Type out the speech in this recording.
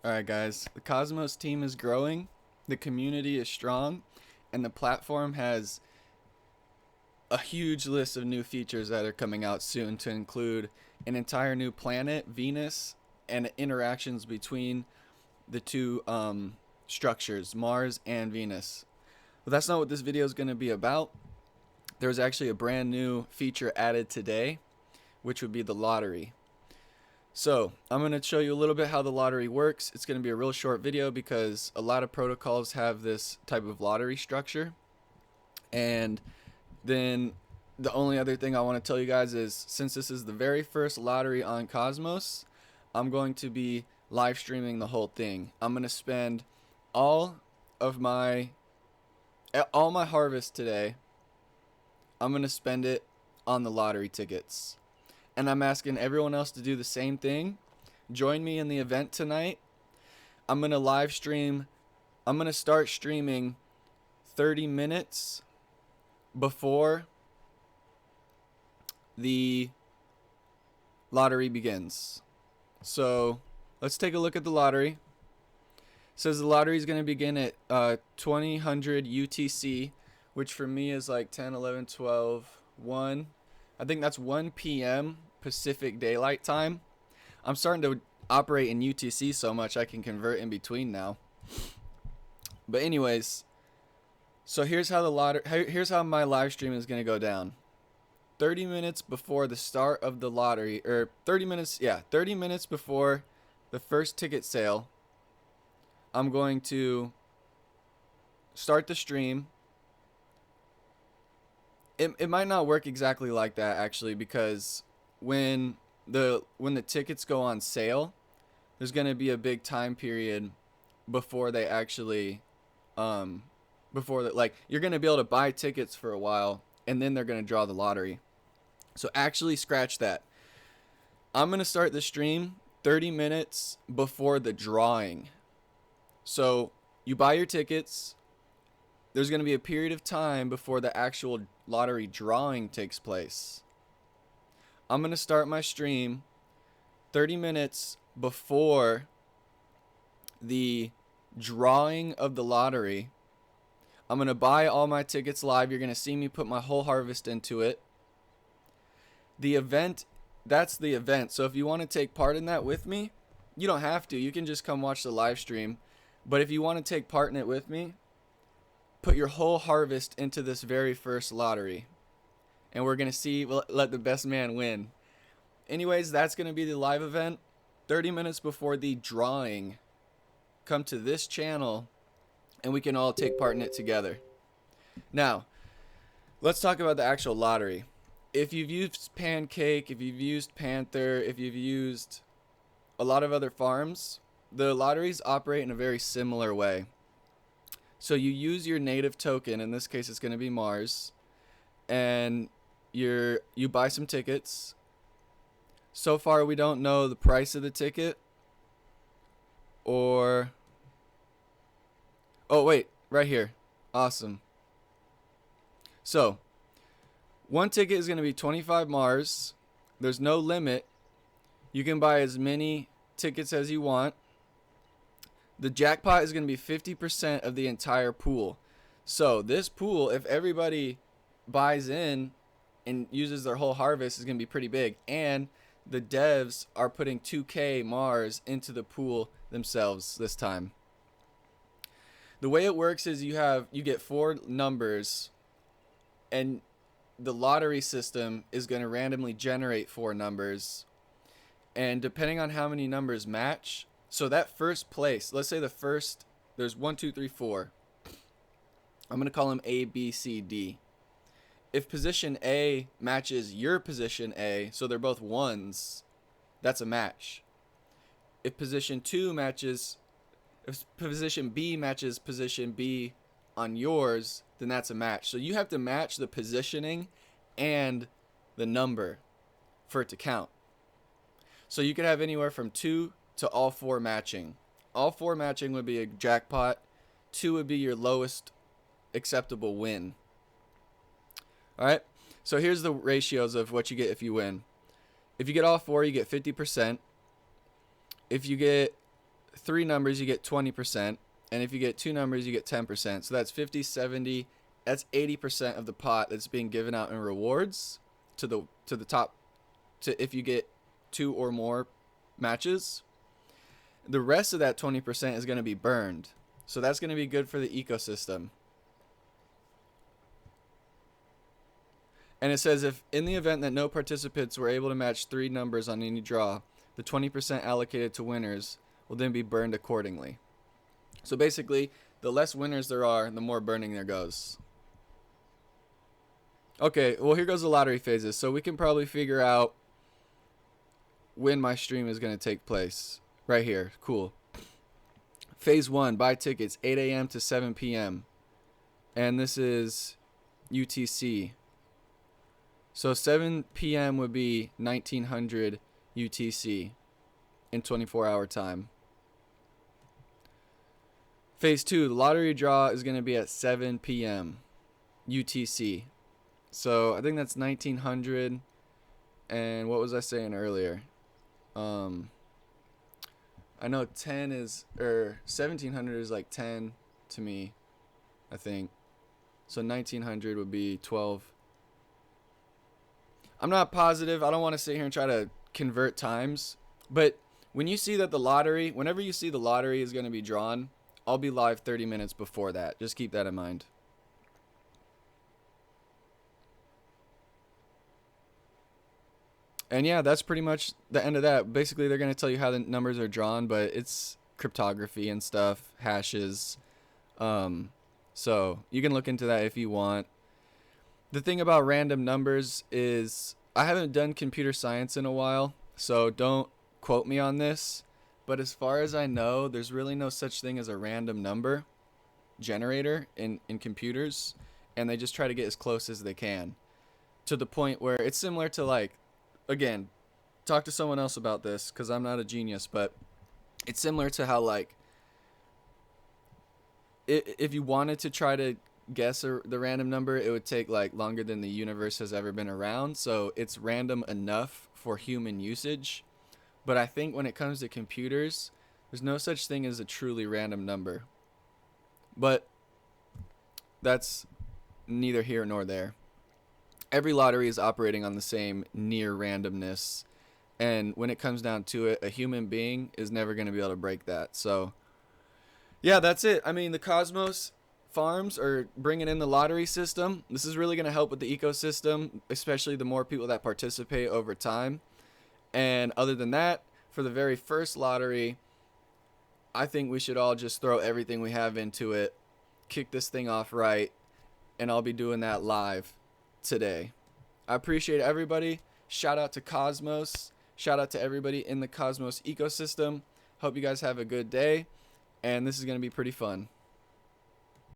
Alright, guys. The Cosmos team is growing, the community is strong, and the platform has a huge list of new features that are coming out soon to include an entire new planet, Venus, and interactions between the two structures, Mars and Venus. But that's not what this video is going to be about. There's actually a brand new feature added today, which would be the lottery. So I'm going to show you a little bit how the lottery works. It's going to be a real short video because a lot of protocols have this type of lottery structure. And then the only other thing I want to tell you guys is, since this is the very first lottery on Cosmos, I'm going to be live streaming the whole thing. I'm going to spend all of my harvest today. I'm going to spend it on the lottery tickets. And I'm asking everyone else to do the same thing. Join me in the event tonight. I'm going to live stream. I'm going to start streaming 30 minutes before the lottery begins. So let's take a look at the lottery. It says the lottery is going to begin at 2000 UTC, which for me is like 10, 11, 12, 1. I think that's 1 p.m. Pacific Daylight Time. I'm starting to operate in UTC so much I can convert in between now. But anyways, so here's how my live stream is going to go down. 30 minutes before the start of the lottery, or 30 minutes before the first ticket sale, I'm going to start the stream. It might not work exactly like that, actually, because when the tickets go on sale, there's going to be a big time period before they actually you're going to be able to buy tickets for a while, and then they're going to draw the lottery. So actually scratch that. I'm going to start the stream 30 minutes before the drawing. So you buy your tickets. There's going to be a period of time before the actual lottery drawing takes place. I'm going to start my stream 30 minutes before the drawing of the lottery. I'm going to buy all my tickets live. You're going to see me put my whole harvest into it. The event, that's the event. So if you want to take part in that with me, you don't have to. You can just come watch the live stream. But if you want to take part in it with me, put your whole harvest into this very first lottery. And we're going to see, let the best man win. Anyways, that's going to be the live event. 30 minutes before the drawing. Come to this channel and we can all take part in it together. Now, let's talk about the actual lottery. If you've used Pancake, if you've used Panther, if you've used a lot of other farms, the lotteries operate in a very similar way. So you use your native token, in this case it's going to be Mars, and you buy some tickets. So far we don't know the price of the ticket, or oh wait, right here. Awesome. So one ticket is going to be 25 Mars. There's no limit. You can buy as many tickets as you want. The jackpot is going to be 50% of the entire pool. So this pool, if everybody buys in and uses their whole harvest, is going to be pretty big. And the devs are putting 2K Mars into the pool themselves this time. The way it works is you get 4 numbers, and the lottery system is going to randomly generate 4 numbers. And depending on how many numbers match, so that first place, let's say there's 1, 2, 3, 4. I'm going to call them A, B, C, D. If position A matches your position A, so they're both 1s, that's a match. If position B matches position B on yours, then that's a match. So you have to match the positioning and the number for it to count. So you could have anywhere from 2 to all 4 matching. All 4 matching would be a jackpot. 2 would be your lowest acceptable win. Alright, so here's the ratios of what you get if you win. If you get all 4, you get 50%. If you get three numbers, you get 20%. And if you get two numbers, you get 10%. So that's 50, 70. That's 80% of the pot that's being given out in rewards to the top, to if you get two or more matches. The rest of that 20% is going to be burned. So that's going to be good for the ecosystem. And it says if in the event that no participants were able to match three numbers on any draw, the 20% allocated to winners will then be burned accordingly. So basically, the less winners there are, the more burning there goes. Okay, well, here goes the lottery phases. So we can probably figure out when my stream is going to take place. Right here. Cool. Phase 1, buy tickets, 8 a.m. to 7 p.m. And this is UTC. So 7 p.m. would be 1900 UTC in 24-hour time. Phase 2, the lottery draw is going to be at 7 p.m. UTC. So I think that's 1900. And what was I saying earlier? I know 10 is, or 1700 is like 10 to me, I think. So 1900 would be 12. I'm not positive. I don't want to sit here and try to convert times. But when you see that the lottery, whenever you see the lottery is going to be drawn, I'll be live 30 minutes before that. Just keep that in mind. And yeah, that's pretty much the end of that. Basically, they're going to tell you how the numbers are drawn, but it's cryptography and stuff, hashes. So you can look into that if you want. The thing about random numbers is I haven't done computer science in a while, so don't quote me on this. But as far as I know, there's really no such thing as a random number generator in computers, and they just try to get as close as they can to the point where it's similar to, like, again, talk to someone else about this because I'm not a genius, but it's similar to how, like, if you wanted to try to guess the random number, it would take, like, longer than the universe has ever been around. So it's random enough for human usage. But I think when it comes to computers, there's no such thing as a truly random number. But that's neither here nor there. Every lottery is operating on the same near randomness. And when it comes down to it, a human being is never going to be able to break that. So, yeah, that's it. I mean, the Cosmos farms are bringing in the lottery system. This is really going to help with the ecosystem, especially the more people that participate over time. And other than that, for the very first lottery, I think we should all just throw everything we have into it, kick this thing off right, and I'll be doing that live today. I appreciate everybody. Shout out to Cosmos. Shout out to everybody in the Cosmos ecosystem. Hope you guys have a good day, and this is going to be pretty fun.